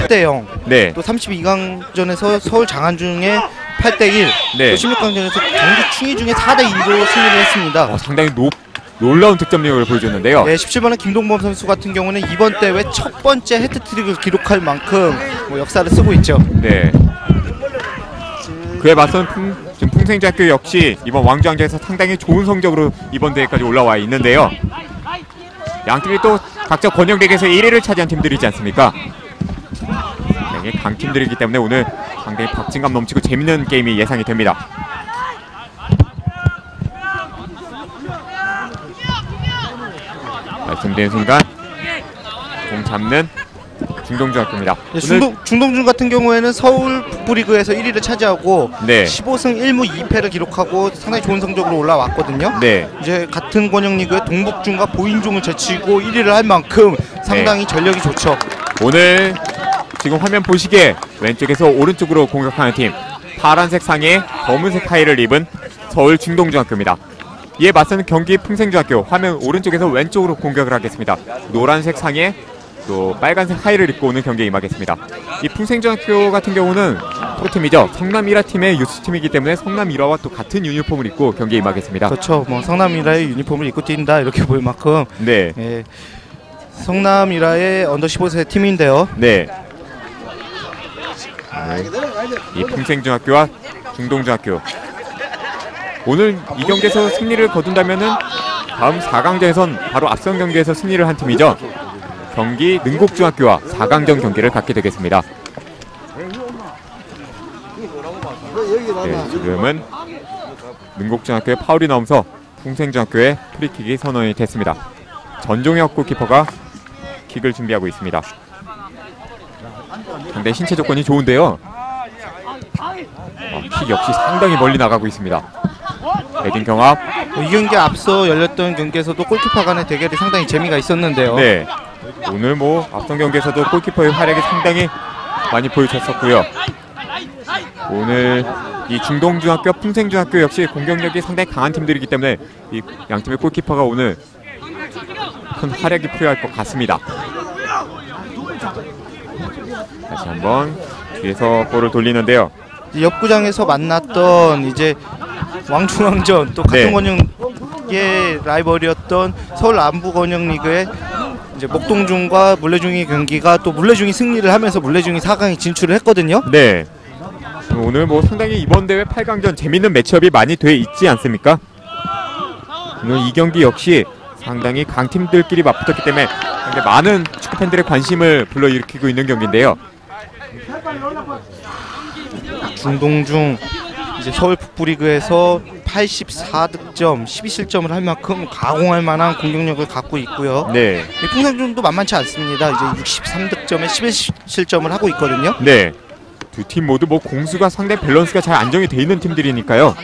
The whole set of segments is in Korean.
10대0. 네. 또 32강전에서 서울 장안중에 8대1. 네. 또 16강전에서 경기 충의 중에 4대2로 승리를 했습니다. 상당히 놀라운 득점력을 보여줬는데요. 네, 17번의 김동범 선수 같은 경우는 이번 대회 첫 번째 해트트릭을 기록할 만큼 역사를 쓰고 있죠. 네. 그에 맞선 지금 풍생중학교 역시 이번 왕중왕전에서 상당히 좋은 성적으로 이번 대회까지 올라와 있는데요. 양팀이 또 각자 권역대회에서 1위를 차지한 팀들이지 않습니까? 굉장히 강팀들이기 때문에 오늘 상당히 박진감 넘치고 재밌는 게임이 예상이 됩니다. 말씀드린 순간 공 잡는 중동중학교입니다. 네, 중동중 같은 경우에는 서울 북부리그에서 1위를 차지하고 네. 15승 1무 2패를 기록하고 상당히 좋은 성적으로 올라왔거든요. 네. 이제 같은 권역리그의 동북중과 보인중을 제치고 1위를 할 만큼 상당히 전력이 좋죠. 오늘 지금 화면 보시기에 왼쪽에서 오른쪽으로 공격하는 팀, 파란색 상에 검은색 하의를 입은 서울 중동중학교입니다. 이에 맞서는 경기 풍생중학교, 화면 오른쪽에서 왼쪽으로 공격을 하겠습니다. 노란색 상에 또 빨간색 하의를 입고 오는 경기에 임하겠습니다. 이 풍생중학교 같은 경우는 프로팀이죠. 성남일화 팀의 유스팀이기 때문에 성남일화와 또 같은 유니폼을 입고 경기에 임하겠습니다. 그렇죠. 뭐 성남일화의 유니폼을 입고 뛴다 이렇게 볼 만큼 네. 예, 성남일화의 언더 15세 팀인데요. 네. 이 풍생중학교와 중동중학교, 오늘 이 경기에서 승리를 거둔다면은 다음 4강전에선 바로 앞선 경기에서 승리를 한 팀이죠. 경기 능곡중학교와 4강전 경기를 갖게 되겠습니다. 네, 지금은 능곡중학교의 파울이 나오면서 풍생중학교의 프리킥이 선언이 됐습니다. 전종혁 골키퍼가 킥을 준비하고 있습니다. 상당히 신체 조건이 좋은데요. 킥 역시 상당히 멀리 나가고 있습니다. 헤딩 경합. 이 경기 앞서 열렸던 경기에서도 골키퍼 간의 대결이 상당히 재미가 있었는데요. 네. 오늘 뭐 앞선 경기에서도 골키퍼의 활약이 상당히 많이 보여줬었고요. 오늘 이 중동중학교, 풍생중학교 역시 공격력이 상당히 강한 팀들이기 때문에 이 양팀의 골키퍼가 오늘 큰 활약이 필요할 것 같습니다. 다시 한번 뒤에서 볼을 돌리는데요. 옆구장에서 만났던 이제 왕중왕전, 또 같은 권역의 라이벌이었던 서울 남부권역리그의 이제 목동중과 물레중의 경기가 또 물레중이 승리를 하면서 물레중이 4강에 진출을 했거든요. 네. 오늘 뭐 상당히 이번 대회 8강전 재밌는 매치업이 많이 돼 있지 않습니까? 오늘 이 경기 역시 상당히 강팀들끼리 맞붙었기 때문에 상당히 많은 축구팬들의 관심을 불러일으키고 있는 경기인데요. 중동중 이제 서울 북부리그에서 84득점, 12실점을 할 만큼 가공할 만한 공격력을 갖고 있고요. 네. 풍생중도 만만치 않습니다. 이제 63득점에 11실점을 하고 있거든요. 네. 두 팀 모두 뭐 공수가 상당히 밸런스가 잘 안정이 돼 있는 팀들이니까요.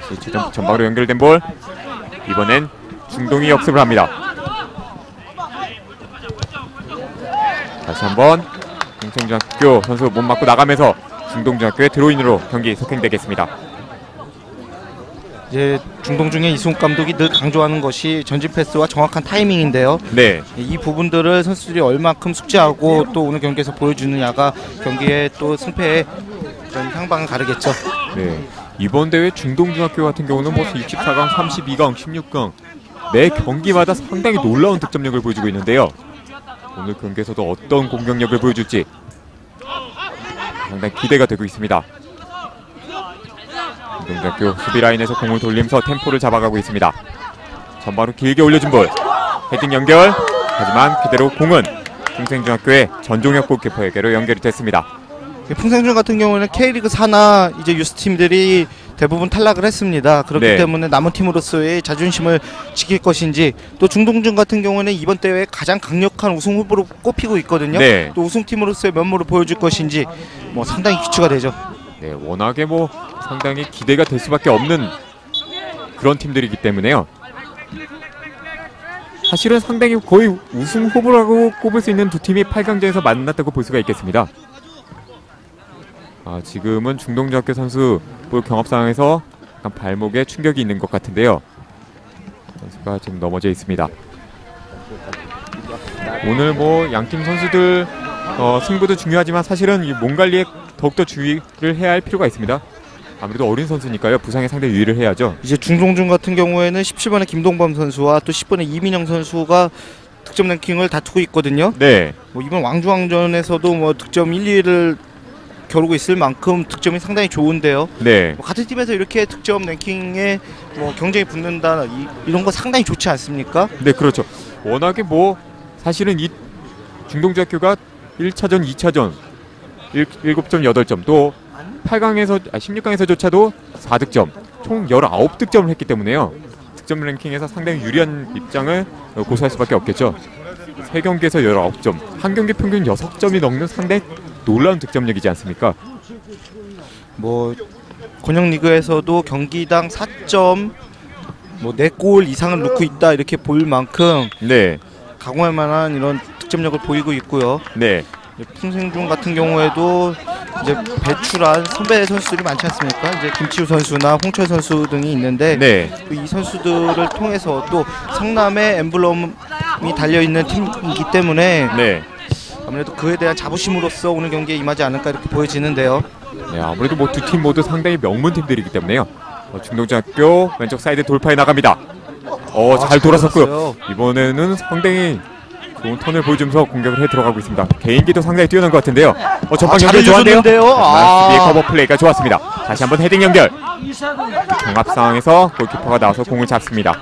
다시 전방으로 연결된 볼. 이번엔 중동이 역습을 합니다. 다시 한번 풍생중학교 선수 못 맞고 나가면서 중동중학교의 드로인으로 경기 속행되겠습니다. 이제 중동중의 이승욱 감독이 늘 강조하는 것이 전진 패스와 정확한 타이밍인데요. 네. 이 부분들을 선수들이 얼마큼 숙지하고 또 오늘 경기에서 보여주느냐가 경기의 또 승패의 그런 향방을 가르겠죠. 네. 이번 대회 중동중학교 같은 경우는 뭐 64강, 32강, 16강 매 경기마다 상당히 놀라운 득점력을 보여주고 있는데요. 오늘 경기에서도 어떤 공격력을 보여줄지 상당히 기대가 되고 있습니다. 중동중학교 수비 라인에서 공을 돌리면서 템포를 잡아가고 있습니다. 전바로 길게 올려준 볼, 헤딩 연결. 하지만 그대로 공은 풍생중학교의 전종혁 골키퍼에게로 연결이 됐습니다. 풍생중 같은 경우는 K리그 산하 이제 유스 팀들이 대부분 탈락을 했습니다. 그렇기 네. 때문에 남은 팀으로서의 자존심을 지킬 것인지, 또 중동중 같은 경우는 이번 대회 가장 강력한 우승 후보로 꼽히고 있거든요. 네. 또 우승팀으로서의 면모를 보여줄 것인지 뭐 상당히 귀추가 되죠. 네, 워낙에 뭐 상당히 기대가 될 수밖에 없는 그런 팀들이기 때문에요. 사실은 상당히 거의 우승 후보라고 꼽을 수 있는 두 팀이 8강전에서 만났다고 볼 수가 있겠습니다. 지금은 중동중학교 선수 볼 경합 상황에서 약간 발목에 충격이 있는 것 같은데요. 선수가 지금 넘어져 있습니다. 오늘 뭐 양팀 선수들 승부도 중요하지만 사실은 이 몸 관리에 더욱더 주의를 해야 할 필요가 있습니다. 아무래도 어린 선수니까요. 부상에 상당히 유의를 해야죠. 이제 중동준 같은 경우에는 17번의 김동범 선수와 또 10번의 이민영 선수가 득점 랭킹을 다투고 있거든요. 네. 뭐 이번 왕중왕전에서도 뭐 득점 1, 2위를 겨루고 있을 만큼 득점이 상당히 좋은데요. 네. 뭐 같은 팀에서 이렇게 득점 랭킹에 뭐 경쟁이 붙는다 이런 거 상당히 좋지 않습니까? 네, 그렇죠. 워낙에 뭐 사실은 이 중동중학교가 1차전, 2차전 7점, 8점 또 16강에서조차도 4득점 총 19득점을 했기 때문에요. 득점 랭킹에서 상당히 유리한 입장을 고수할 수밖에 없겠죠. 3경기에서 19점, 한 경기 평균 6점이 넘는 상당히 놀라운 득점력이지 않습니까? 뭐 권영 리그에서도 경기당 4점 뭐 4골 이상을 넣고 있다 이렇게 보일 만큼 네. 강화할 만한 이런 득점력을 보이고 있고요. 네. 풍생중 같은 경우에도 이제 배출한 선배 선수들이 많지 않습니까? 이제 김치우 선수나 홍철 선수 등이 있는데 네. 이 선수들을 통해서 또 성남의 엠블럼이 달려 있는 팀이기 때문에 네. 아무래도 그에 대한 자부심으로써 오늘 경기에 임하지 않을까 이렇게 보여지는데요. 네, 아무래도 뭐 두 팀 모두 상당히 명문 팀들이기 때문에요. 중동중학교 왼쪽 사이드 돌파에 나갑니다. 잘 돌아섰고요. 돌았어요. 이번에는 상당히 좋은 턴을 보여주면서 공격을 해 들어가고 있습니다. 개인기도 상당히 뛰어난 것 같은데요. 전방 연결 좋았는데요. 수비의 커버 플레이가 좋았습니다. 다시 한번 헤딩 연결. 경합 상황에서 골키퍼가 나와서 공을 잡습니다.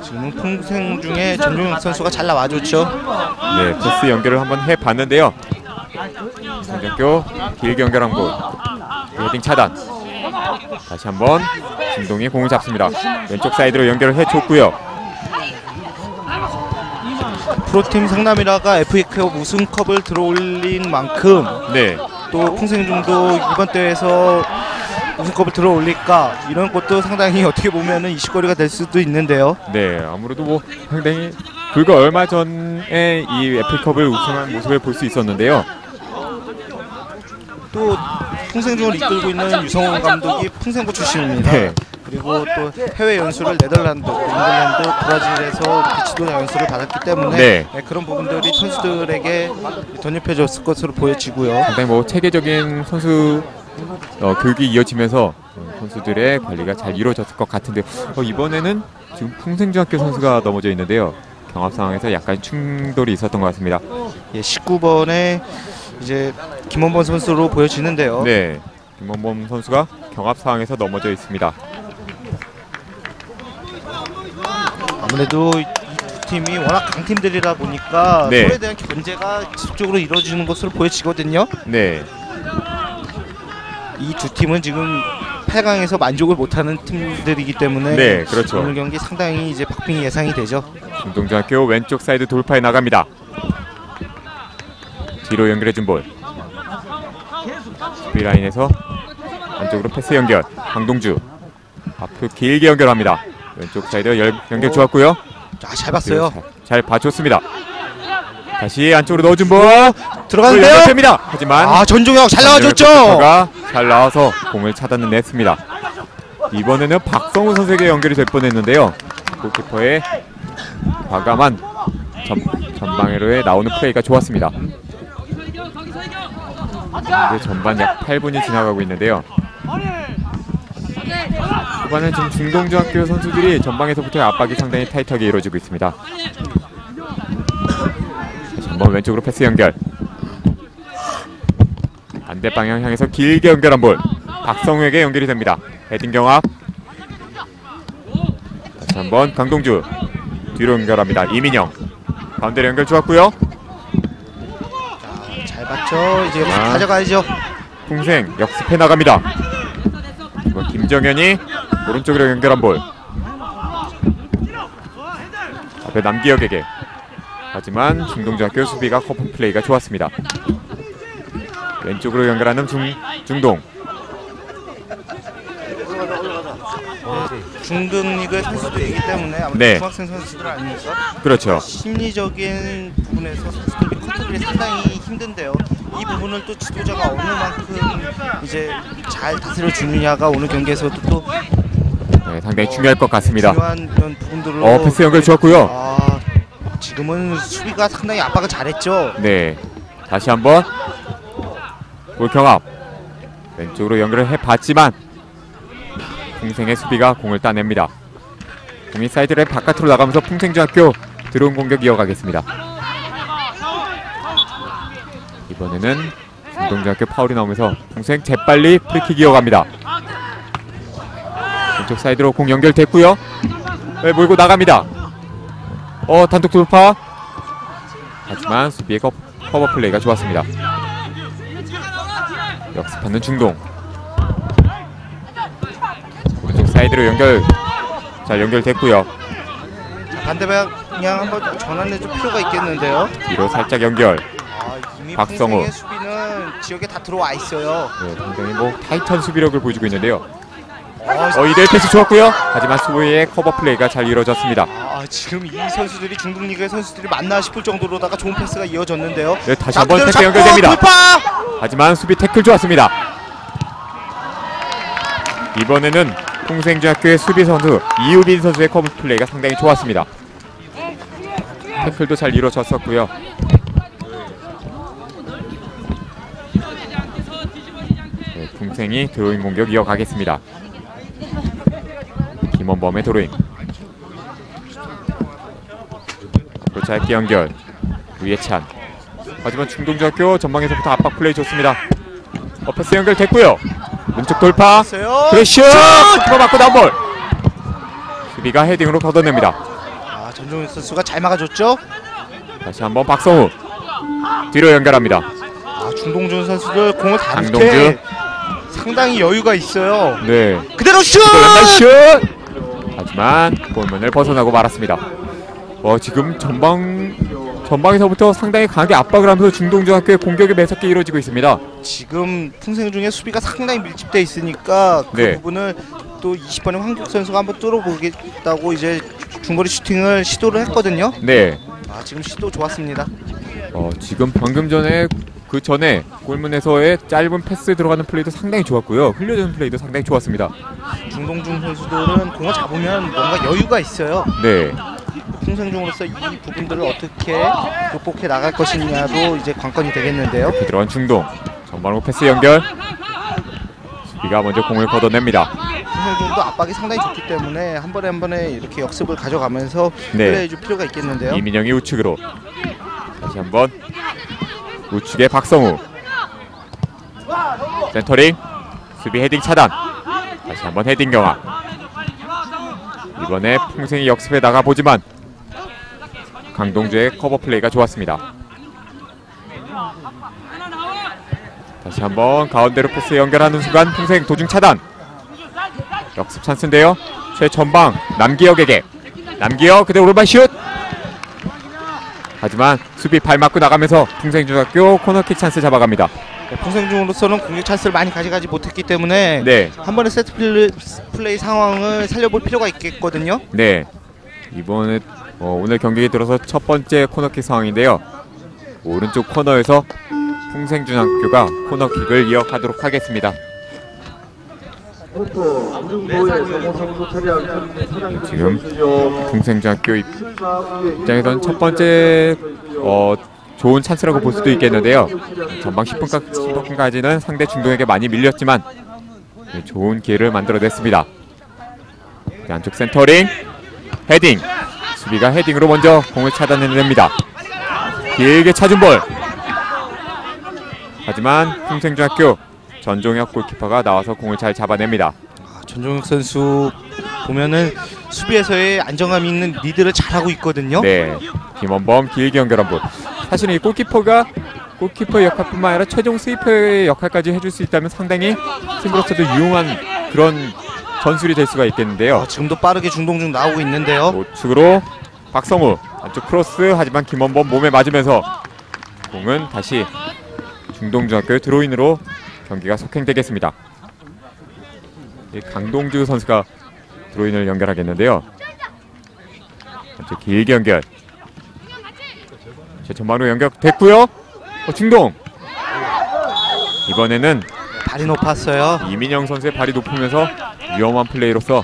지금 풍생중에 전종혁 선수가 잘 나와줬죠. 네, 패스 연결을 한번 해봤는데요. 중학교 길게 연결한 곳 헤딩 차단. 다시 한번 진동이 공을 잡습니다. 왼쪽 사이드로 연결을 해줬고요. 프로팀 성남이라가 FA컵 우승컵을 들어올린 만큼 네. 또 풍생중도 이번 대회에서 우승컵을 들어올릴까 이런 것도 상당히 어떻게 보면은 이슈거리가 될 수도 있는데요. 네, 아무래도 뭐 상당히 불과 얼마 전에 이 FA컵을 우승한 모습을 볼 수 있었는데요. 또 풍생중을 이끌고 있는 유성훈 감독이 풍생고 출신입니다. 네. 그리고 또 해외 연수를 네덜란드, 잉글랜드, 브라질에서 이렇게 지도자 연수를 받았기 때문에 네. 그런 부분들이 선수들에게 덧입혀졌을 것으로 보여지고요. 상당히 뭐 체계적인 선수 교육이 이어지면서 선수들의 관리가 잘 이루어졌을 것 같은데 이번에는 지금 풍생중학교 선수가 넘어져 있는데요. 경합 상황에서 약간 충돌이 있었던 것 같습니다. 예, 19번에 이제 김원범 선수로 보여지는데요. 네, 김원범 선수가 경합 상황에서 넘어져 있습니다. 아무래도 이 두 팀이 워낙 강팀들이라 보니까 네. 서로에 대한 견제가 지속적으로 이루어지는 것으로 보여지거든요. 네, 이 두 팀은 지금 8강에서 만족을 못하는 팀들이기 때문에 네, 그렇죠. 오늘 경기 상당히 이제 박빙이 예상이 되죠. 중동중학교 왼쪽 사이드 돌파에 나갑니다. 뒤로 연결해준 볼. 수비 라인에서 안쪽으로 패스 연결. 강동주 앞으로 길게 연결합니다. 왼쪽 사이드 연결 좋았고요. 잘 봤어요. 잘 봐줬습니다. 다시 안쪽으로 넣어준 볼. 들어가는데요. 연결됩니다. 하지만 전종혁 잘 나와줬죠. 잘 나와서 공을 차단을 냈습니다. 이번에는 박성우 선수에게 연결이 될 뻔했는데요. 골키퍼의 과감한 전방으로의 나오는 플레이가 좋았습니다. 이제 전반 약 8분이 지나가고 있는데요. 후반은 지금 중동중학교 선수들이 전방에서부터 압박이 상당히 타이트하게 이루어지고 있습니다. 다시 한번 왼쪽으로 패스 연결. 반대 방향 향해서 길게 연결한 볼. 박성우에게 연결이 됩니다. 헤딩 경합. 다시 한번 강동주 뒤로 연결합니다. 이민영 가운데로 연결 좋았고요. 잘 봤죠. 이제 가져가야죠. 풍생 역습해 나갑니다. 김정현이 오른쪽으로 연결한 볼. 앞에 남기혁에게. 하지만 중동중학교 수비가 커버 플레이가 좋았습니다. 왼쪽으로 연결하는 중동. 중등리그의 선수들이기 때문에 아무래도 네. 중학생 선수들 아닙니까? 그렇죠. 심리적인 부분에서 선수들이 컨트롤이 상당히 힘든데요. 이 부분을 또 지도자가 어느 만큼 이제 잘 다스려 주느냐가 오늘 경기에서도 또 네, 상당히 중요할 것 같습니다. 중요한 이런 부분들로 패스 연결 좋았고요. 지금은 수비가 상당히 압박을 잘했죠. 네, 다시 한번 볼 경합. 왼쪽으로 연결을 해봤지만 풍생의 수비가 공을 따냅니다. 공이 사이드라인 바깥으로 나가면서 풍생중학교 드론 공격 이어가겠습니다. 이번에는 중동중학교 파울이 나오면서 풍생 재빨리 프리킥 이어갑니다. 왼쪽 사이드로 공 연결됐고요. 네, 몰고 나갑니다. 단독 돌파. 하지만 수비의 커버 플레이가 좋았습니다. 역습하는 중동. 오른쪽 사이드로 잘 연결됐고요. 자, 반대 방향 한번 전환해줄 필요가 있겠는데요. 뒤로 살짝 연결. 이미 박성우. 풍생의 수비는 지역에 다 들어와 있어요. 네, 굉장히 타이탄 수비력을 보여주고 있는데요. 이대 패스 좋았고요. 하지만 수비의 커버 플레이가 잘 이루어졌습니다. 지금 이 선수들이 중동리그의 선수들이 맞나 싶을 정도로다가 좋은 패스가 이어졌는데요. 네, 다시 한번 태클 연결됩니다. 돌파! 하지만 수비 태클 좋았습니다. 이번에는 풍생중학교의 수비 선수 이우빈 선수의 커버 플레이가 상당히 좋았습니다. 태클도 잘 이루어졌었고요. 네, 풍생이 드로잉 공격 이어가겠습니다. 김원범의 드로잉. 짧게 연결. 유예찬. 하지만 중동중학교 전방에서부터 압박 플레이 좋습니다. 패스 연결됐고요. 왼쪽 돌파. 크래쉬. 키퍼 맞고 나온 볼. 수비가 헤딩으로 걷어냅니다. 전종현 선수가 잘 막아줬죠. 다시 한번 박성우. 뒤로 연결합니다. 중동준 선수들 공을 다룰 강동주. 때 상당히 여유가 있어요. 네. 그대로 슛! 연달 슛! 하지만 골문을 벗어나고 말았습니다. 지금 전방에서부터 상당히 강하게 압박을 하면서 중동중학교의 공격이 매섭게 이루어지고 있습니다. 지금 풍생중의 수비가 상당히 밀집돼 있으니까 그 네. 부분을 또 20번의 황국 선수가 한번 뚫어보겠다고 이제 중거리 슈팅을 시도를 했거든요. 네. 지금 시도 좋았습니다. 지금 방금 전에 그 전에 골문에서의 짧은 패스 들어가는 플레이도 상당히 좋았고요. 흘려주는 플레이도 상당히 좋았습니다. 중동중 선수들은 공을 잡으면 뭔가 여유가 있어요. 네. 풍생중으로서 이 부분들을 어떻게 극복해 나갈 것이냐도 이제 관건이 되겠는데요. 들어간 중동. 전방으로 패스 연결. 수비가 먼저 공을 걷어냅니다. 풍생중도 압박이 상당히 좋기 때문에 한 번에 이렇게 역습을 가져가면서 네. 플레이해줄 필요가 있겠는데요. 이민영이 우측으로. 다시 한번 우측에 박성우. 센터링. 수비 헤딩 차단. 다시 한번 헤딩 경합. 이번에 풍생이 역습에 나가보지만 강동주의 커버 플레이가 좋았습니다. 다시 한번 가운데로 패스 연결하는 순간 풍생 도중 차단. 역습 찬스인데요. 최전방 남기혁에게. 남기혁 그대로 오른발 슛. 하지만 수비 발 맞고 나가면서 풍생중학교 코너킥 찬스 잡아갑니다. 풍생중으로서는 공격 찬스를 많이 가져가지 못했기 때문에 네. 한 번의 세트 플레이 상황을 살려볼 필요가 있겠거든요. 네. 이번에 오늘 경기에 들어서 첫 번째 코너킥 상황인데요. 오른쪽 코너에서 풍생중학교가 코너킥을 이어가도록 하겠습니다. 지금 풍생중학교 입장에서는 첫 번째 좋은 찬스라고 볼 수도 있겠는데요. 전방 10분까지는 상대 중동에게 많이 밀렸지만 좋은 기회를 만들어냈습니다. 안쪽 센터링, 헤딩. 수비가 헤딩으로 먼저 공을 차단해냅니다. 길게 차준 볼. 하지만 풍생중학교 전종혁 골키퍼가 나와서 공을 잘 잡아냅니다. 전종혁 선수 보면은 수비에서의 안정감 있는 리드를 잘하고 있거든요. 네, 김원범 길게 연결한 볼. 사실은 이 골키퍼의 역할뿐만 아니라 최종 스위퍼의 역할까지 해줄 수 있다면 상당히 팀으로서도 유용한 그런 전술이 될 수가 있겠는데요. 지금도 빠르게 중동중 나오고 있는데요. 우측으로 박성우 안쪽 크로스. 하지만 김원범 몸에 맞으면서 공은 다시 중동중학교의 드로인으로 경기가 속행되겠습니다. 강동주 선수가 드로인을 연결하겠는데요. 안쪽 길게 연결. 전방으로 연결됐고요. 중동. 이번에는 발이 높았어요. 이민영 선수의 발이 높으면서 위험한 플레이로서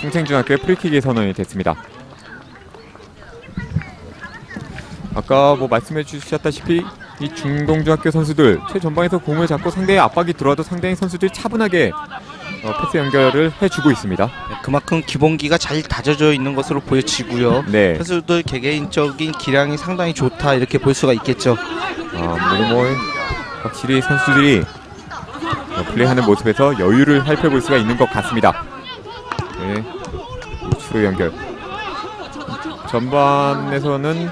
풍생중학교의 프리킥이 선언이 됐습니다. 아까 뭐 말씀해 주셨다시피 이 중동중학교 선수들 최전방에서 공을 잡고 상대의 압박이 들어와도 상당히 선수들이 차분하게 패스 연결을 해주고 있습니다. 그만큼 기본기가 잘 다져져 있는 것으로 보여지고요. 네. 선수들 개개인적인 기량이 상당히 좋다 이렇게 볼 수가 있겠죠. 뭐 확실히 선수들이 플레이하는 모습에서 여유를 살펴볼 수가 있는 것 같습니다. 네. 우측으로 연결. 전반에서는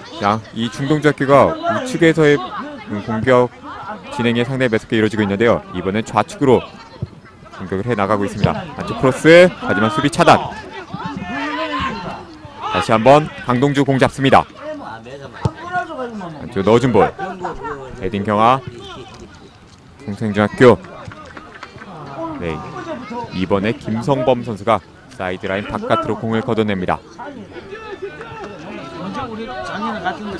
이 중동중학교가 우측에서의 공격 진행이 상당히 매섭게 이루어지고 있는데요. 이번엔 좌측으로 공격을 해나가고 있습니다. 안쪽 크로스, 하지만 수비 차단. 다시 한번 강동주 공 잡습니다. 안쪽 넣어준 볼. 헤딩 경화. 평생중학교. 네, 이번에 김성범 선수가 사이드라인 바깥으로 공을 걷어냅니다.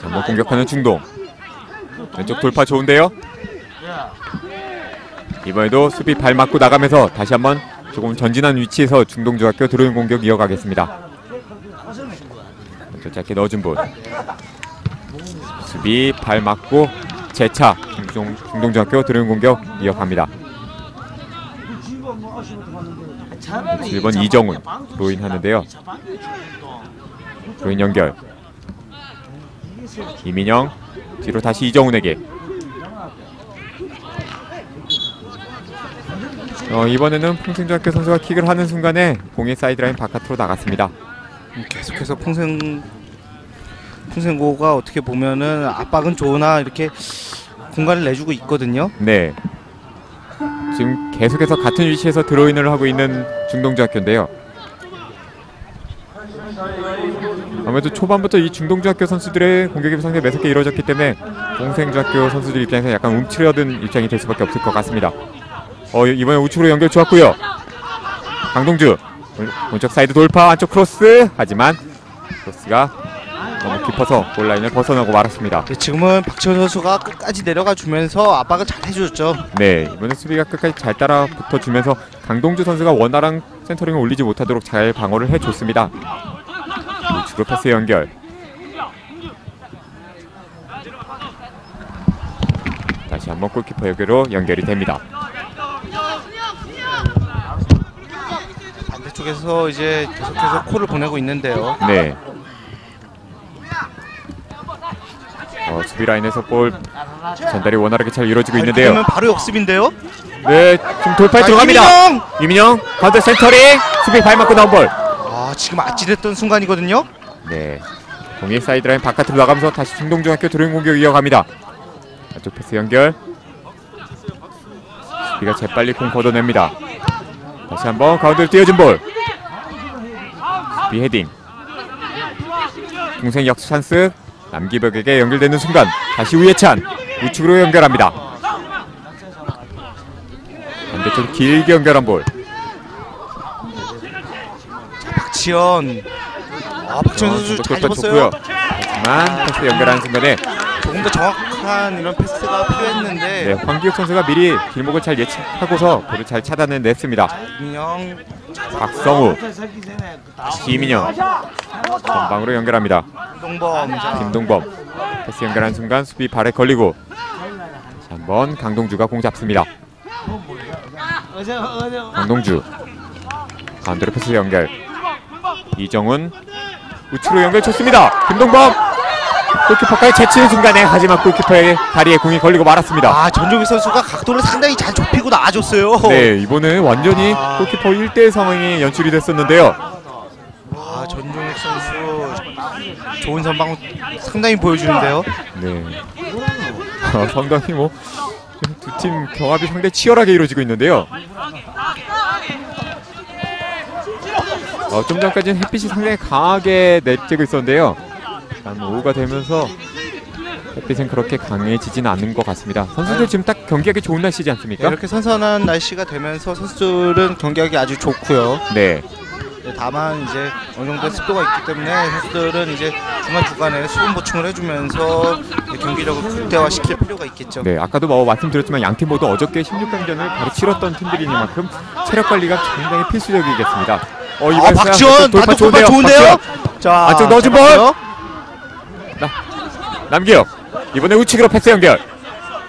한번 공격하는 중동. 왼쪽 돌파 좋은데요. 이번에도 수비 발 맞고 나가면서 다시 한번 조금 전진한 위치에서 중동중학교 들어오는 공격 이어가겠습니다. 왼쪽 짧게 넣어준 볼. 수비 발 맞고 재차 중동중학교 들어오는 공격 이어갑니다. 7번 이정훈 로인 하는데요. 로인 연결. 이민영 뒤로 다시 이정훈에게. 이번에는 평생중학교 선수가 킥을 하는 순간에 공이 사이드라인 바깥으로 나갔습니다. 계속해서 풍생고가 어떻게 보면은 압박은 좋으나 이렇게 공간을 내주고 있거든요. 네. 지금 계속해서 같은 위치에서 드로인을 하고 있는 중동중학교인데요. 아무래도 초반부터 이 중동중학교 선수들의 공격이 상당히 매섭게 이루어졌기 때문에 평생중학교 선수들 입장에서 약간 움츠러든 입장이 될 수밖에 없을 것 같습니다. 이번에 우측으로 연결 좋았고요. 강동주 오른쪽 사이드 돌파, 안쪽 크로스. 하지만 크로스가 너무 깊어서 골라인을 벗어나고 말았습니다. 네, 지금은 박지원 선수가 끝까지 내려가 주면서 압박을 잘 해줬죠. 네, 이번에 수비가 끝까지 잘 따라 붙어주면서 강동주 선수가 원활한 센터링을 올리지 못하도록 잘 방어를 해줬습니다. 우측으로 패스 연결. 다시 한번 골키퍼에게로 연결이 됩니다. 반대쪽에서 이제 계속해서 콜을 보내고 있는데요. 네. 수비 라인에서 볼 전달이 원활하게 잘 이루어지고 있는데요. 그러면 바로 역습인데요. 네, 지금 돌파에 들어갑니다. 이민영 가운데 센터링, 수비 발 맞고 나온 볼. 지금 아찔했던 순간이거든요. 네, 공이 사이드라인 바깥으로 나가면서 다시 중동중학교 드로잉 공격 이어갑니다. 안쪽 패스 연결. 수비가 재빨리 공 걷어냅니다. 다시 한번 가운데로 띄워준 볼. 수비 헤딩. 동생 역습 찬스. 남기벽에게 연결되는 순간 다시 우예찬 우측으로 연결합니다. 반대쪽 길게 연결한 볼. 박지원. 박지원 선수 잘 잡았어요. 하지만 패스 연결하는 순간에 조금 더 정확한 이런 패스가 필요했는데. 네, 황기욱 선수가 미리 길목을 잘 예측하고서 볼을 잘 차단해냈습니다. 이민영. 박성우. 다시 이민영. 전방으로 연결합니다. 김동범. 패스 연결한 순간 수비 발에 걸리고 다시 한번 강동주가 공 잡습니다. 강동주 가운데로 패스 연결. 이정훈 우측으로 연결 쳤습니다. 김동범 골키퍼까지 제치는 순간에 하지만 골키퍼의 다리에 공이 걸리고 말았습니다. 전종익 선수가 각도를 상당히 잘 좁히고 나와줬어요. 네, 이번에 완전히 골키퍼 1대1 상황이 연출이 됐었는데요. 전종익 선수 좋은 선방 상당히 보여주는데요. 네. 상당히 뭐 두 팀 경합이 상당히 치열하게 이루어지고 있는데요. 좀 전까지는 햇빛이 상당히 강하게 내쬐고 있었는데요. 오후가 되면서 햇빛은 그렇게 강해지지는 않는 것 같습니다. 선수들 지금 딱 경기하기 좋은 날씨지 않습니까? 네, 이렇게 선선한 날씨가 되면서 선수들은 경기하기 아주 좋고요. 네. 다만 이제 어느 정도 습도가 있기 때문에 선수들은 이제 중간중간에 수분 보충을 해주면서 경기력을 극대화시킬 필요가 있겠죠. 네, 아까도 말씀드렸지만 양팀 모두 어저께 16강전을 바로 치렀던 팀들이니만큼 체력 관리가 굉장히 필수적이겠습니다. 박지원 돌파 좋은데요. 자, 안쪽 넣어준 볼. 남기혁 이번에 우측으로 패스 연결.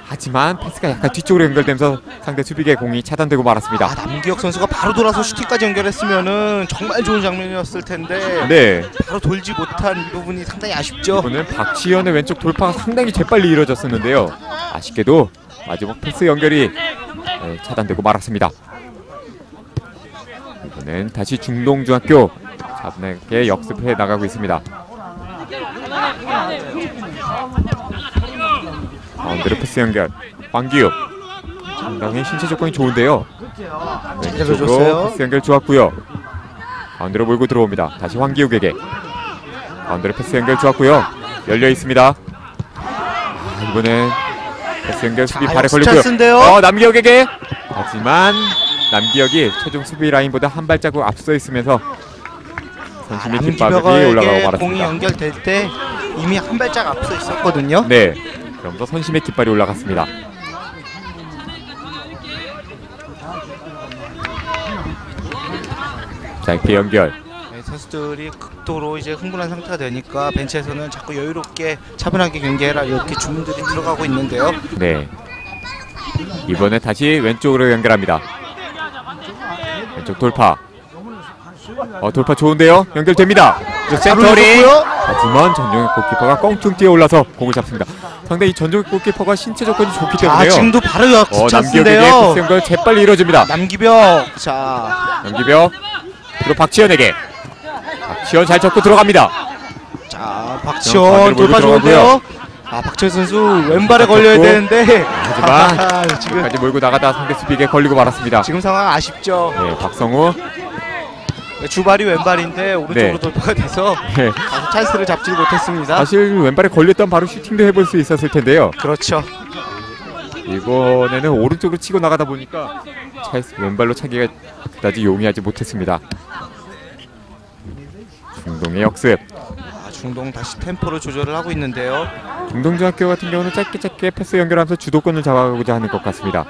하지만 패스가 약간 뒤쪽으로 연결되면서 상대 수비의 공이 차단되고 말았습니다. 남기혁 선수가 바로 돌아서 슈팅까지 연결했으면은 정말 좋은 장면이었을 텐데 네, 바로 돌지 못한 이 부분이 상당히 아쉽죠. 이번엔 박지현의 왼쪽 돌파가 상당히 재빨리 이루어졌었는데요. 아쉽게도 마지막 패스 연결이 차단되고 말았습니다. 이번엔 다시 중동중학교 차분하게 역습해 나가고 있습니다. 가운데로 패스 연결. 황기욱 상당히 신체 조건이 좋은데요. 왼쪽으로 패스 연결 좋았고요. 가운데로 몰고 들어옵니다. 다시 황기욱에게 가운데로 패스 연결 좋았고요. 열려 있습니다. 이번엔 패스 연결 수비 발에 걸리고요. 남기혁에게. 하지만 남기혁이 최종 수비 라인보다 한 발자국 앞서 있으면서 선심의 뒷박이 올라가고 말았습니다. 공이 연결될 때 이미 한 발짝 앞서 있었거든요. 네, 그러면서 선심의 깃발이 올라갔습니다. 짧게 연결. 네, 선수들이 극도로 이제 흥분한 상태가 되니까 벤치에서는 자꾸 여유롭게 차분하게 경기해라 이렇게 주문들이 들어가고 있는데요. 네, 이번에 다시 왼쪽으로 연결합니다. 왼쪽 돌파. 돌파 좋은데요. 연결됩니다. 센터링. 하지만 전종혁 골키퍼가 껑충 뛰어 올라서 공을 잡습니다. 상당히 전종혁 골키퍼가 신체 조건이 좋기 때문에요. 지금도 바로 남기혁에게 패스 연결 재빨리 이루어집니다. 남기벽. 남기벽. 그리고 박지현에게. 박지현 잘 접고 들어갑니다. 자, 박지현 돌파 좋은데요. 박지현 선수 왼발에 걸려야 되는데 하지만 지금까지 몰고 나가다 상대 수비에게 걸리고 말았습니다. 지금 상황 아쉽죠. 네, 박성우 주발이 왼발인데 오른쪽으로 돌파가 돼서 찬스를 잡지 못했습니다. 사실 왼발에 걸렸던 바로 슈팅도 해볼 수 있었을 텐데요. 그렇죠. 이번에는 오른쪽으로 치고 나가다 보니까 왼발로 차기가 그다지 용이하지 못했습니다. 중동의 역습. 중동 다시 템포를 조절을 하고 있는데요. 중동중학교 같은 경우는 짧게 패스 연결하면서 주도권을 잡아가고자 하는 것 같습니다.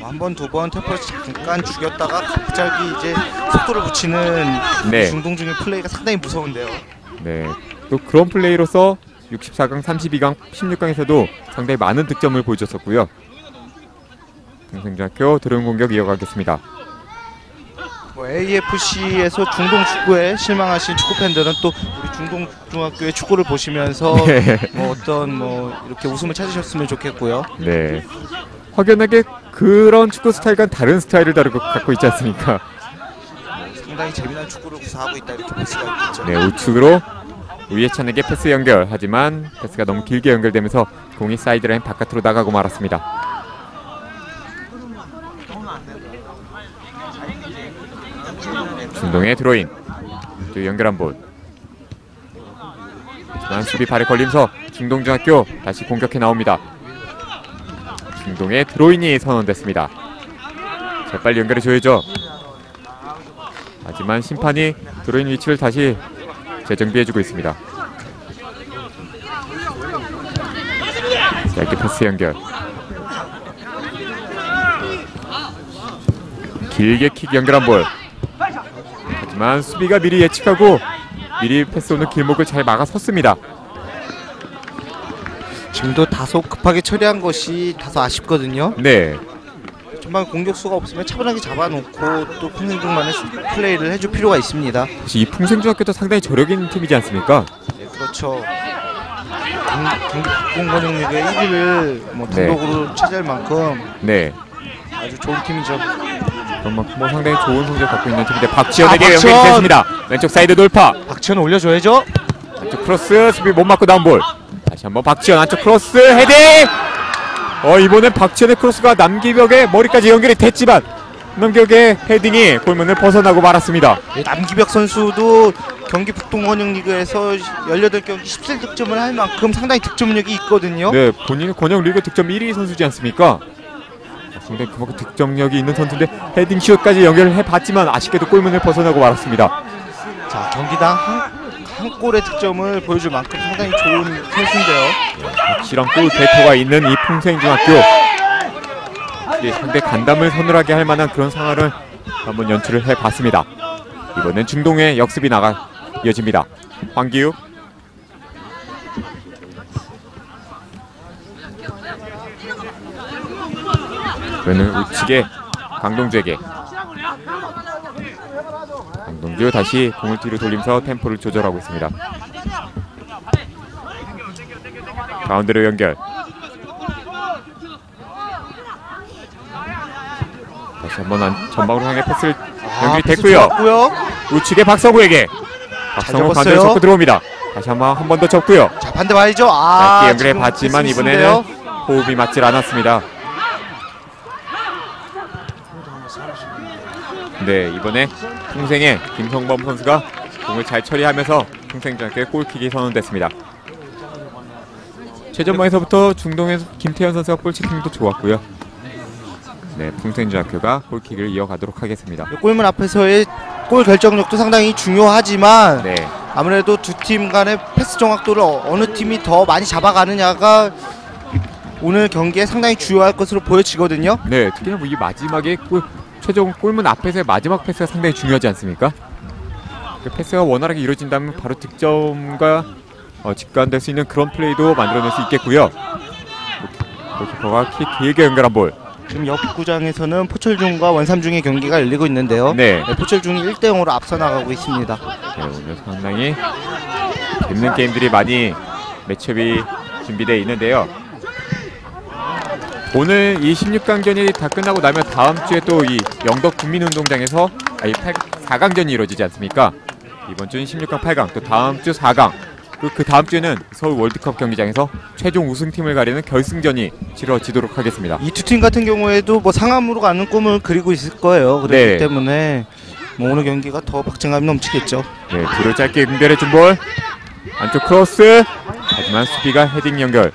한 번, 두 번 템포를 잠깐 죽였다가 갑자기 이제 속도를 붙이는 중동중의 플레이가 상당히 무서운데요. 네, 또 그런 플레이로서 64강, 32강, 16강에서도 상당히 많은 득점을 보여줬었고요. 평생중학교 드론 공격 이어가겠습니다. AFC에서 중동 축구에 실망하신 축구 팬들은 또 우리 중동 중학교의 축구를 보시면서 어떤 이렇게 웃음을 찾으셨으면 좋겠고요. 네, 확연하게 그런 축구 스타일과는 다른 스타일을 갖고 있지 않습니까? 상당히 재미난 축구를 구사하고 있다 이렇게 볼 수가 있겠죠. 네, 우측으로 우예찬에게 패스 연결. 하지만 패스가 너무 길게 연결되면서 공이 사이드라인 바깥으로 나가고 말았습니다. 중동의 드로인. 연결한 볼. 하지만 수비 발에 걸리면서 중동중학교 다시 공격해 나옵니다. 중동의 드로인이 선언됐습니다. 재빨리 연결해줘야죠. 하지만 심판이 드로인 위치를 다시 재정비해주고 있습니다. 짧게 패스 연결. 길게 킥 연결한 볼. 하지만 수비가 미리 예측하고 미리 패스 오는 길목을 잘 막아섰습니다. 지금도 다소 급하게 처리한 것이 다소 아쉽거든요. 네, 정말 공격수가 없으면 차분하게 잡아놓고 또 풍생중만의 플레이를 해줄 필요가 있습니다. 이 풍생중학교도 상당히 저력 있는 팀이지 않습니까? 네, 그렇죠. 경기국공권영리그의 1위를 단독으로 차지할 만큼 아주 좋은 팀이죠. 그런 만큼 상당히 좋은 성적을 갖고 있는 팀인데 박지현에게 연결이 됐습니다. 왼쪽 사이드 돌파. 박지현 올려줘야죠. 안쪽 크로스 수비 못 맞고 나온 볼. 다시 한번 박지현 안쪽 크로스 헤딩. 이번엔 박지현의 크로스가 남기벽의 머리까지 연결이 됐지만 남기벽의 헤딩이 골문을 벗어나고 말았습니다. 남기벽 선수도 경기 북동권영리그에서 18경기 17득점을 할 만큼 상당히 득점력이 있거든요. 네, 본인은 권영 리그 득점 1위 선수지 않습니까? 상당히 그만큼 득점력이 있는 선수인데 헤딩 슛까지 연결을 해봤지만 아쉽게도 골문을 벗어나고 말았습니다. 자, 경기당 한 골의 득점을 보여줄 만큼 상당히 좋은 선수인데요. 확실한 골 배터가 있는 이 풍생중학교. 상대 간담을 서늘하게 할 만한 그런 상황을 한번 연출을 해봤습니다. 이번엔 중동의 역습이 이어집니다. 황기욱. 이번에는 우측에 강동주에게. 강동주 다시 공을 뒤로 돌리면서 템포를 조절하고 있습니다. 가운데로 연결. 다시 한번 전방으로 향해 패스를 연결이 됐고요. 우측에 박성우에게. 박성우 가운데로 접고 들어옵니다. 다시 한 번 더 접고요. 자, 반대 말이죠. 짧게 연결해 봤지만 이번에는 호흡이 맞질 않았습니다. 네, 이번에 풍생의 김성범 선수가 공을 잘 처리하면서 풍생중학교의 골킥이 선언됐습니다. 최전방에서부터 중동에서 김태현 선수가 볼체킹도 좋았고요. 네, 풍생중학교가 골킥을 이어가도록 하겠습니다. 골문 앞에서의 골 결정력도 상당히 중요하지만 네, 아무래도 두 팀 간의 패스 정확도를 어느 팀이 더 많이 잡아가느냐가 오늘 경기에 상당히 주요할 것으로 보여지거든요. 네, 특히나 뭐 이 마지막에 최종 골문 앞에서의 마지막 패스가 상당히 중요하지 않습니까? 그 패스가 원활하게 이루어진다면 바로 득점과 직관될 수 있는 그런 플레이도 만들어낼 수 있겠고요. 골키퍼가 킥 길게 연결한 볼. 지금 옆구장에서는 포철중과 원삼중의 경기가 열리고 있는데요. 네, 포철중이 1대0으로 앞서 나가고 있습니다. 네, 오늘 상당히 재밌는 게임들이 많이 매치업이 준비되어 있는데요. 오늘 이 16강전이 다 끝나고 나면 다음 주에 또 이 영덕 국민운동장에서 4강전이 이루어지지 않습니까? 이번 주는 16강 8강, 또 다음 주 4강, 그 다음 주에는 서울 월드컵 경기장에서 최종 우승팀을 가리는 결승전이 치러지도록 하겠습니다. 이 두 팀 같은 경우에도 뭐 상암으로 가는 꿈을 그리고 있을 거예요. 그렇기 네, 때문에 뭐 오늘 경기가 더 박진감이 넘치겠죠. 네, 뒤로 짧게 연결해 준 볼. 안쪽 크로스. 하지만 수비가 헤딩 연결.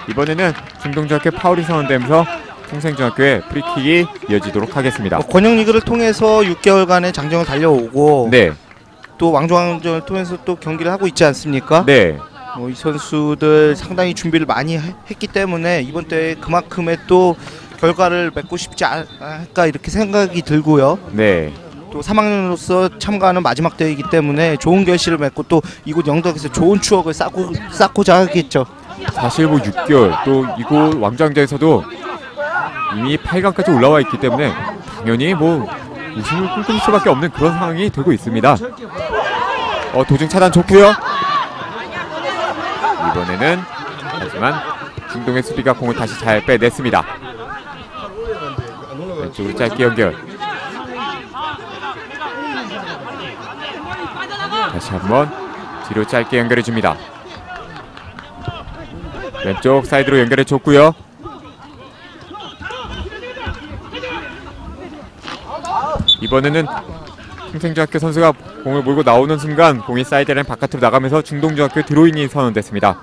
이번에는 중동중학교 파울이 선언되면서 풍생중학교의 프리킥이 이어지도록 하겠습니다. 권영리그를 통해서 6개월간의 장정을 달려오고 네, 또 왕중왕전을 통해서 또 경기를 하고 있지 않습니까? 네, 이 선수들 상당히 준비를 많이 했기 때문에 이번 대회 그만큼의 또 결과를 맺고 싶지 않을까 이렇게 생각이 들고요. 네, 또 3학년으로서 참가하는 마지막 대회이기 때문에 좋은 결실을 맺고 또 이곳 영덕에서 좋은 추억을 쌓고자 하겠죠. 사실 뭐 6개월 또 이곳 왕중왕전에서도 이미 8강까지 올라와 있기 때문에 당연히 뭐 우승을 꿈꿀 수밖에 없는 그런 상황이 되고 있습니다. 도중 차단 좋고요. 이번에는 하지만 중동의 수비가 공을 다시 잘 빼냈습니다. 왼쪽으로 짧게 연결. 다시 한번 뒤로 짧게 연결해줍니다. 왼쪽 사이드로 연결해줬고요. 이번에는 풍생중학교 선수가 공을 몰고 나오는 순간 공이 사이드라인 바깥으로 나가면서 중동중학교 드로잉이 선언됐습니다.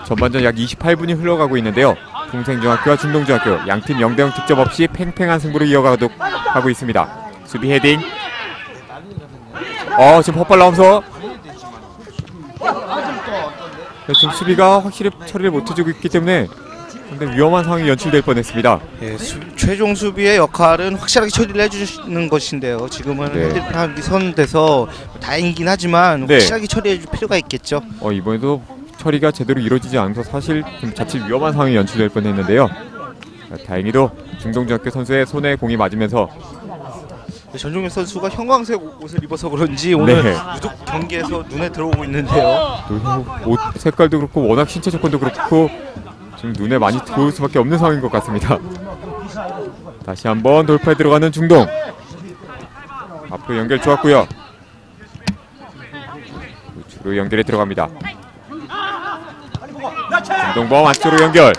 전반전 약 28분이 흘러가고 있는데요. 풍생중학교와 중동중학교 양팀 0대0 득점 없이 팽팽한 승부를 이어가고 있습니다. 수비 헤딩. 지금 헛발 나오면서 지금 수비가 확실히 처리를 못해주고 있기 때문에 상당히 위험한 상황이 연출될 뻔했습니다. 예, 최종 수비의 역할은 확실하게 처리를 해주는 것인데요. 지금은 네, 핸들판이 선돼서 다행이긴 하지만 네, 확실하게 처리해줄 필요가 있겠죠. 이번에도 처리가 제대로 이루어지지 않아서 사실 좀 자칫 위험한 상황이 연출될 뻔했는데요. 다행히도 중동중학교 선수의 손에 공이 맞으면서 전종현 선수가 형광색 옷을 입어서 그런지 오늘 네, 유독 경기에서 눈에 들어오고 있는데요. 또 옷 색깔도 그렇고 워낙 신체 조건도 그렇고 지금 눈에 많이 들어올 수밖에 없는 상황인 것 같습니다. 다시 한번 돌파에 들어가는 중동. 앞으로 연결 좋았고요. 우측으로 연결에 들어갑니다. 중동범 안쪽으로 연결.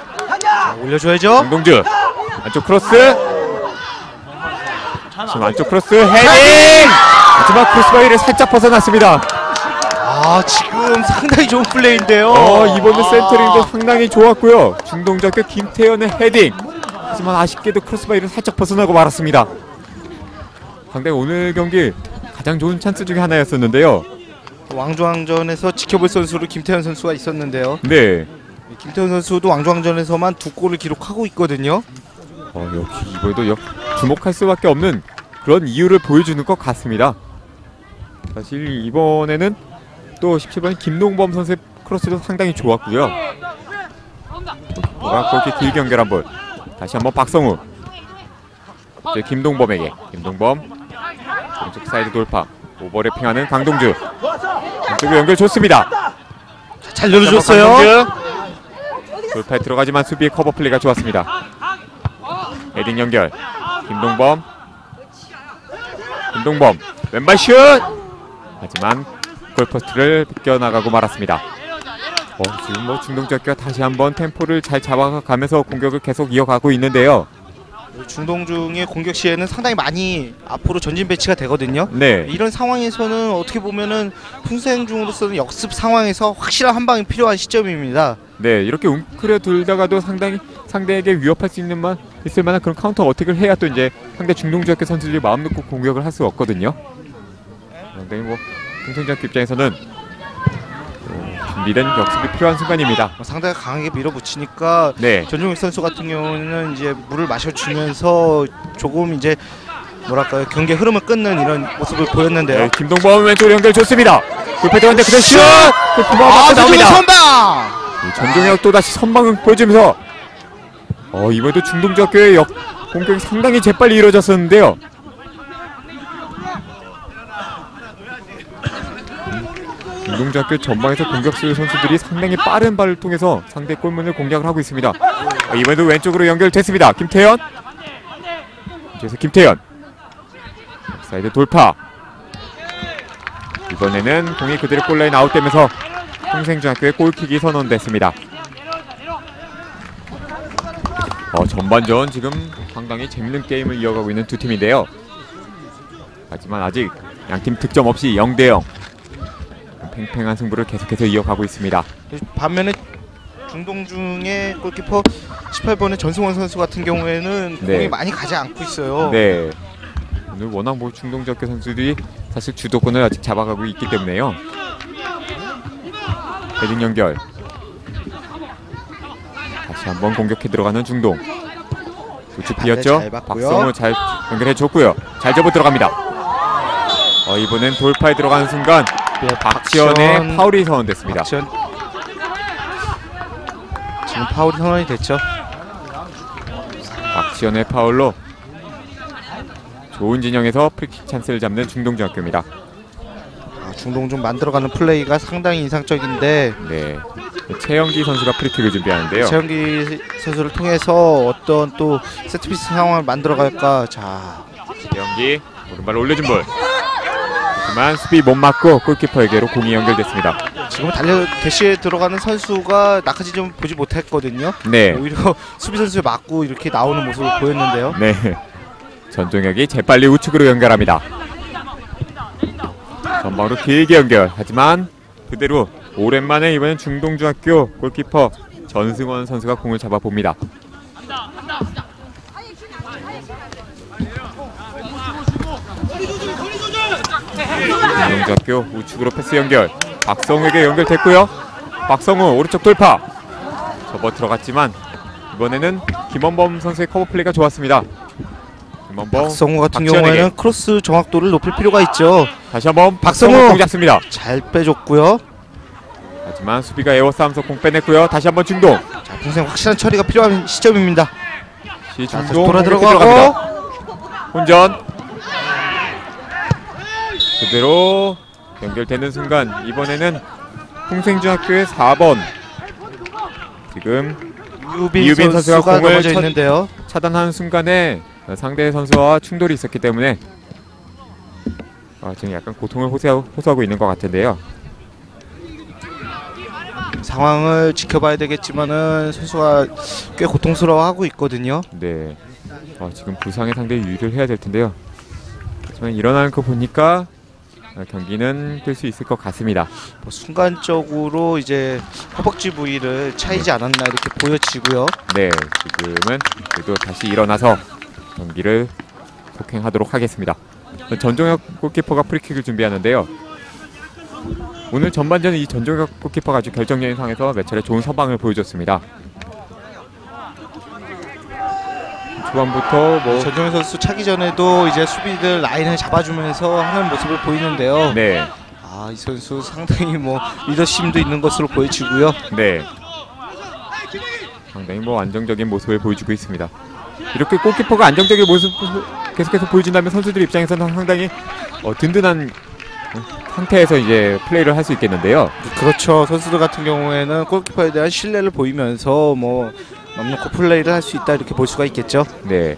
올려줘야죠. 중동주 안쪽 크로스. 지금 안쪽 크로스 헤딩! 마지막 크로스바이를 살짝 벗어났습니다. 지금 상당히 좋은 플레이인데요. 이번에 센터링도 상당히 좋았고요. 중동중학교 김태현의 헤딩. 하지만 아쉽게도 크로스바이를 살짝 벗어나고 말았습니다. 상당히 오늘 경기 가장 좋은 찬스 중에 하나였었는데요. 왕중왕전에서 지켜볼 선수로 김태현 선수가 있었는데요. 네, 김태현 선수도 왕중왕전에서만 2골을 기록하고 있거든요. 역시 이번에도 주목할 수밖에 없는 그런 이유를 보여주는 것 같습니다. 사실 이번에는 또 17번 김동범 선수의 크로스도 상당히 좋았고요. 뭐가 그렇게 길게 연결한 볼. 다시 한번 박성우. 이제 김동범에게. 김동범 왼쪽 사이드 돌파. 오버래핑하는 강동주. 왼쪽으로 연결 좋습니다. 잘 열어줬어요. 돌파에 들어가지만 수비의 커버 플레이가 좋았습니다. 헤딩 연결. 김동범 왼발 슛! 하지만 골포스트를 벗겨나가고 말았습니다. 지금 뭐 중동주학교가 다시 한번 템포를 잘 잡아가면서 공격을 계속 이어가고 있는데요. 중동중의 공격 시에는 상당히 많이 앞으로 전진 배치가 되거든요. 네. 이런 상황에서는 어떻게 보면은 풍생중으로서는 역습 상황에서 확실한 한 방이 필요한 시점입니다. 네, 이렇게 웅크려 들다가도 상당히 상대에게 위협할 수 있을 만한 그런 카운터 어택을 해야 또 이제 상대 중동주학교 선수들이 마음 놓고 공격을 할 수 없거든요. 상당히 뭐 풍생중학교 입장에서는 준비된 역습이 필요한 순간입니다. 상대가 강하게 밀어붙이니까 네. 전종익 선수 같은 경우는 이제 물을 마셔주면서 조금 이제 뭐랄까요, 경기 흐름을 끊는 이런 모습을 보였는데요. 네, 김동범 왼쪽 연결 좋습니다. 불패 들어갔는데 그대로 슛! 나옵니다. 선방! 전종혁 또다시 선방을 보여주면서 이번에도 중동주학교의 공격이 상당히 재빨리 이루어졌었는데요. 중동주학교 전방에서 공격수 선수들이 상당히 빠른 발을 통해서 상대 골문을 공략을 하고 있습니다. 이번에도 왼쪽으로 연결됐습니다. 김태현. 그래서 김태현 사이드 돌파. 이번에는 공이 그대로 골라인 아웃되면서 풍생중학교의 골킥이 선언됐습니다. 전반전 지금 상당히 재밌는 게임을 이어가고 있는 두 팀인데요. 하지만 아직 양팀 득점 없이 0대0 팽팽한 승부를 계속해서 이어가고 있습니다. 반면에 중동중의 골키퍼 18번의 전승원 선수 같은 경우에는 네. 공이 많이 가지 않고 있어요. 네. 오늘 워낙 뭐 중동주학교 선수들이 사실 주도권을 아직 잡아가고 있기 때문에요. 헤딩 연결. 다시 한번 공격해 들어가는 중동. 우측 비었죠? 박성우 잘 연결해 줬고요. 잘 접어 들어갑니다. 이번엔 돌파에 들어가는 순간 박지현의 파울이 선언됐습니다. 지금 파울이 선언이 됐죠. 박지현의 파울로 좋은 진영에서 프리킥 찬스를 잡는 중동중학교입니다. 중동중 만들어가는 플레이가 상당히 인상적인데, 네, 최영기 선수가 프리킥을 준비하는데요. 최영기 선수를 통해서 어떤 또 세트피스 상황을 만들어갈까. 자, 최영기 오른발 올려준 볼. 하지만 수비 못 맞고 골키퍼에게로 공이 연결됐습니다. 지금 대시에 들어가는 선수가 낙하지 좀 보지 못했거든요. 네. 오히려 수비 선수에 맞고 이렇게 나오는 모습을 보였는데요. 네. 전종혁이 재빨리 우측으로 연결합니다. 전방으로 길게 연결. 하지만 그대로 오랜만에 이번엔 중동중학교 골키퍼 전승원 선수가 공을 잡아봅니다. 중동중학교 우측으로 패스 연결. 박성우에게 연결됐고요. 박성우 오른쪽 돌파. 접어 들어갔지만 이번에는 김원범 선수의 커버 플레이가 좋았습니다. 박성우 같은 경우에는 크로스 정확도를 높일 필요가 있죠. 다시 한번 박성우 공 잡습니다. 잘 빼줬고요. 하지만 수비가 에워싸면서 공 빼냈고요. 다시 한번 중동. 자, 평생 확실한 처리가 필요한 시점입니다. 중동 돌아 들어가고 혼전. 그대로 연결되는 순간 이번에는 풍생중학교의 4번 지금 이유빈 선수가 공을 있는데요. 차단하는 순간에 상대 선수와 충돌이 있었기 때문에 지금 약간 고통을 호소하고 있는 것 같은데요. 상황을 지켜봐야 되겠지만은 선수가 꽤 고통스러워하고 있거든요. 네. 지금 부상의 상대 유의를 해야 될 텐데요. 하지만 일어나는 거 보니까 경기는 될 수 있을 것 같습니다. 순간적으로 이제 허벅지 부위를 차이지 않았나 이렇게 보여지고요. 네, 지금은 그래도 다시 일어나서 경기를 속행하도록 하겠습니다. 전종혁 골키퍼가 프리킥을 준비하는데요. 오늘 전반전에 이 전종혁 골키퍼가 아주 결정적인 상황에서 몇 차례 좋은 선방을 보여줬습니다. 초반부터 전종혁 선수 차기 전에도 이제 수비들 라인을 잡아주면서 하는 모습을 보이는데요. 네. 이 선수 상당히 리더십도 있는 것으로 보여지고요. 네. 상당히 뭐 안정적인 모습을 보여주고 있습니다. 이렇게 골키퍼가 안정적인 모습 계속해서 보여준다면 선수들 입장에서는 상당히 든든한 상태에서 이제 플레이를 할 수 있겠는데요. 그렇죠. 선수들 같은 경우에는 골키퍼에 대한 신뢰를 보이면서 뭐 맘 놓고 플레이를 할 수 있다 이렇게 볼 수가 있겠죠. 네.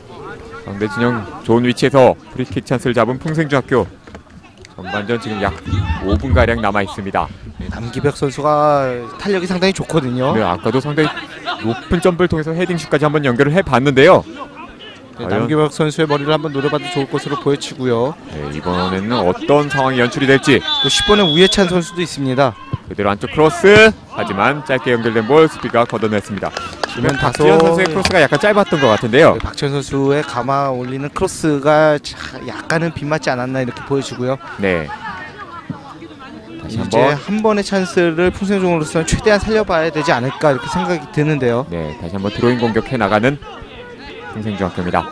상대 진영 좋은 위치에서 프리킥 찬스를 잡은 풍생중학교. 전반전 지금 약 5분가량 남아 있습니다. 남기벽 선수가 탄력이 상당히 좋거든요. 네, 아까도 상당히 높은 점프를 통해서 헤딩슛까지 한번 연결을 해봤는데요. 네, 남기벽 선수의 머리를 한번 노려봐도 좋을 것으로 보여지고요. 네, 이번에는 어떤 상황이 연출이 될지. 또 10번의 우예찬 선수도 있습니다. 그대로 안쪽 크로스. 하지만 짧게 연결된 볼 수비가 걷어냈습니다. 지금 박지현 선수의 크로스가 약간 짧았던 것 같은데요. 네, 박지현 선수의 감아 올리는 크로스가 약간은 빗맞지 않았나 이렇게 보여지고요. 네. 다시 이제 한번. 한 번의 찬스를 풍생중으로서는 최대한 살려봐야 되지 않을까 이렇게 생각이 드는데요. 네, 다시 한번 드로잉 공격해 나가는 풍생중학교입니다.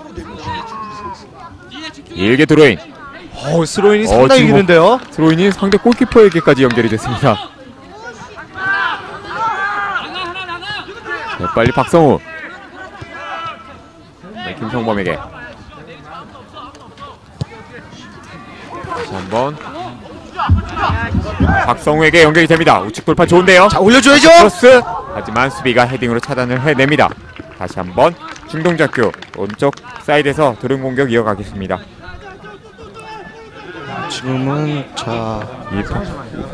길게 드로잉. 스로인이 상당히 지금 기는데요. 스로인이 상대 골키퍼에게까지 연결이 됐습니다. 네, 빨리 박성우. 네, 김성범에게. 다시 한번. 박성우에게 연결이 됩니다. 우측 돌파 좋은데요. 자, 올려줘야죠. 크로스. 하지만 수비가 헤딩으로 차단을 해냅니다. 다시 한번 중동중학교 오른쪽 사이드에서 드론 공격 이어가겠습니다. 지금은 이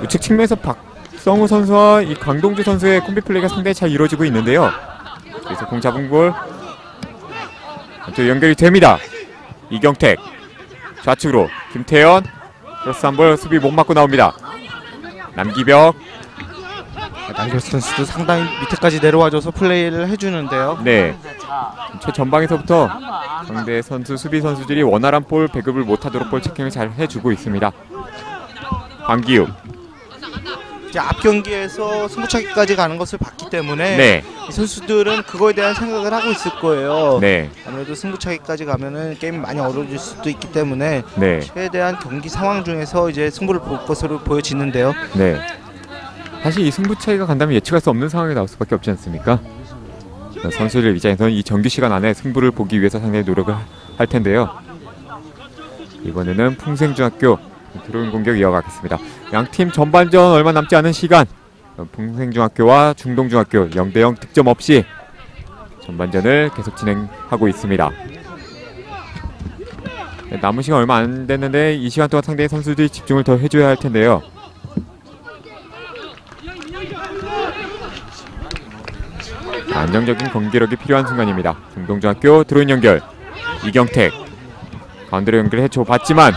우측 측면에서 박성우 선수와 이 강동주 선수의 콤비 플레이가 상당히 잘 이루어지고 있는데요. 그래서 공 잡은 골 또 연결이 됩니다. 이경택 좌측으로 김태현 크로스 한 볼 수비 못 맞고 나옵니다. 남기벽. 남기벽 선수도 상당히 밑에까지 내려와줘서 플레이를 해주는데요. 네. 최전방에서부터 상대 선수 수비 선수들이 원활한 볼 배급을 못하도록 볼 체킹을 잘 해주고 있습니다. 황기욱. 이제 앞 경기에서 승부차기까지 가는 것을 봤기 때문에 네. 이 선수들은 그거에 대한 생각을 하고 있을 거예요. 네. 아무래도 승부차기까지 가면은 게임이 많이 어려워질 수도 있기 때문에 네. 최대한 경기 상황 중에서 이제 승부를 볼 것으로 보여지는데요. 네. 사실 이 승부 차이가 간다면 예측할 수 없는 상황이 나올 수밖에 없지 않습니까? 선수들 입장에서는 이 정규 시간 안에 승부를 보기 위해서 상당히 노력을 할 텐데요. 이번에는 풍생중학교 드로잉 공격 이어가겠습니다. 양팀 전반전 얼마 남지 않은 시간 풍생중학교와 중동중학교 0대0 득점 없이 전반전을 계속 진행하고 있습니다. 네, 남은 시간 얼마 안 됐는데 이 시간 동안 상대의 선수들이 집중을 더 해줘야 할 텐데요. 안정적인 경기력이 필요한 순간입니다. 중동중학교 드로인 연결 이경택 가운데로 연결해줘 봤지만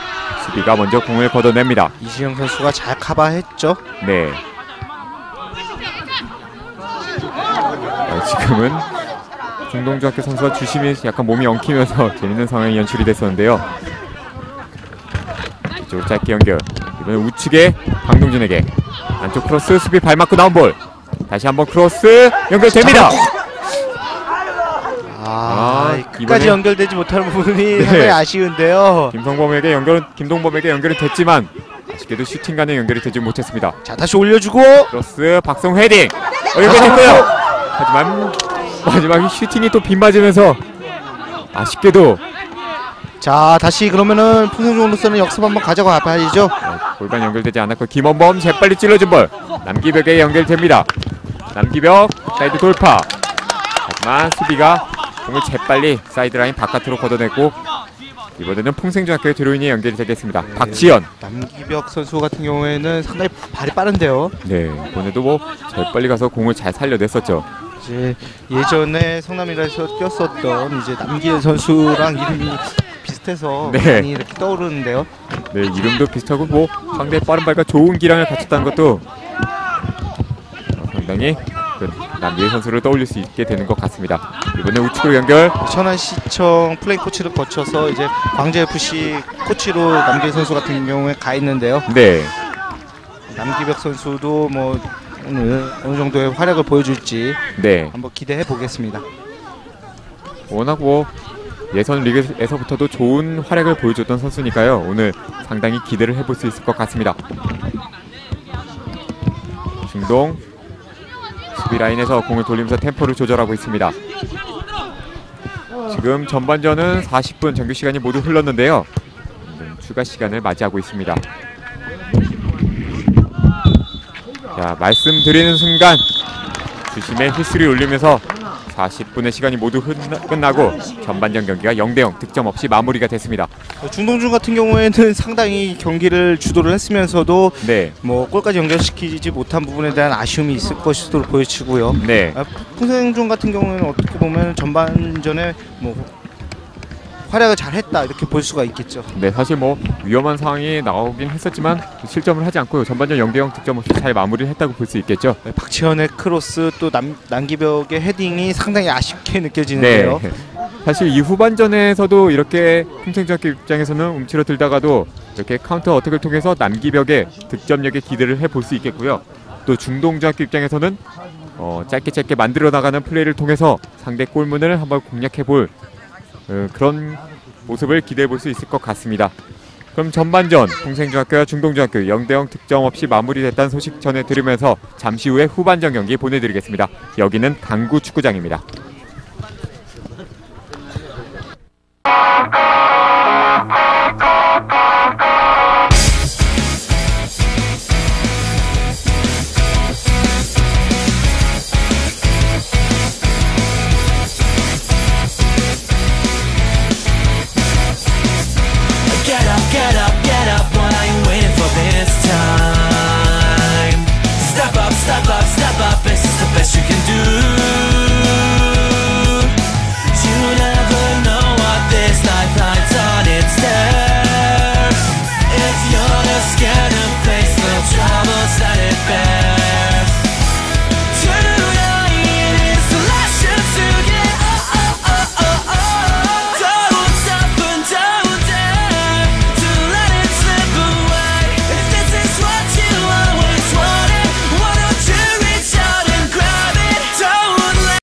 수비가 먼저 공을 걷어냅니다. 이시영 선수가 잘 커버했죠. 네. 지금은 중동중학교 선수가 주심이 약간 몸이 엉키면서 재밌는 상황이 연출이 됐었는데요. 이쪽으로 짧게 연결. 이번엔 우측에 강동준에게 안쪽 크로스 수비 발 맞고 나온 볼. 다시 한번 크로스 연결됩니다. 끝까지 연결되지 못하는 부분이 네. 상당히 아쉬운데요. 김동범에게 연결은 됐지만 아쉽게도 슈팅간에 연결이 되지 못했습니다. 자, 다시 올려주고 크로스 박성우 헤딩 연결됐고요. 하지만 마지막에 슈팅이 또 빗맞으면서 아쉽게도 자, 다시 그러면은 풍성중으로서는 역습 한번 가져가 봐야죠. 골반 연결되지 않았고 김원범 재빨리 찔러준 볼 남기벽에 연결됩니다. 남기벽 사이드 돌파. 하지만 수비가 공을 재빨리 사이드라인 바깥으로 걷어냈고 이번에는 풍생중학교의 드로인이 연결이 되겠습니다. 네. 박지현. 남기벽 선수 같은 경우에는 상당히 발이 빠른데요. 네, 이번에도 뭐 재빨리 가서 공을 잘 살려냈었죠. 이제 예전에 성남이라에서 뛰었었던 이제 남기현 선수랑 이름이 비슷해서 네. 많이 이렇게 떠오르는데요. 네, 이름도 비슷하고 뭐 상당히 빠른 발과 좋은 기량을 갖췄다는 것도 상당히 남기현 선수를 떠올릴 수 있게 되는 것 같습니다. 이번에 우측으로 연결. 천안시청 플레이 코치를 거쳐서 이제 광주FC 코치로 남기현 선수 같은 경우에 가 있는데요. 네. 남기벽 선수도 뭐 오늘 어느 정도의 활약을 보여줄지 네. 한번 기대해 보겠습니다. 워낙 뭐 예선 리그에서부터도 좋은 활약을 보여줬던 선수니까요. 오늘 상당히 기대를 해볼 수 있을 것 같습니다. 중동 수비 라인에서 공을 돌리면서 템포를 조절하고 있습니다. 지금 전반전은 40분 정규 시간이 모두 흘렀는데요. 추가 시간을 맞이하고 있습니다. 자, 말씀드리는 순간 주심의 휘슬이 울리면서 40분의 시간이 모두 끝나고 전반전 경기가 0대0 득점 없이 마무리가 됐습니다. 중동준 같은 경우에는 상당히 경기를 주도를 했으면서도 네. 뭐 골까지 연결시키지 못한 부분에 대한 아쉬움이 있을 것으로 보여지고요. 네. 풍생준 같은 경우에는 어떻게 보면 전반전에 뭐 활약을 잘했다 이렇게 볼 수가 있겠죠. 네, 사실 뭐 위험한 상황이 나오긴 했었지만 실점을 하지 않고 전반전 0대0 득점 없이 잘 마무리를 했다고 볼 수 있겠죠. 네, 박지현의 크로스 또 남기벽의 헤딩이 상당히 아쉽게 느껴지는데요. 네. 사실 이 후반전에서도 이렇게 풍생중학교 입장에서는 움츠러들다가도 이렇게 카운터 어택을 통해서 남기벽의 득점력에 기대를 해볼 수 있겠고요. 또 중동중학교 입장에서는 짧게 만들어 나가는 플레이를 통해서 상대 골문을 한번 공략해볼 그런 모습을 기대해 볼 수 있을 것 같습니다. 그럼 전반전 풍생중학교와 중동중학교 0대0 득점 없이 마무리됐다는 소식 전해드리면서 잠시 후에 후반전 경기 보내드리겠습니다. 여기는 강구 축구장입니다.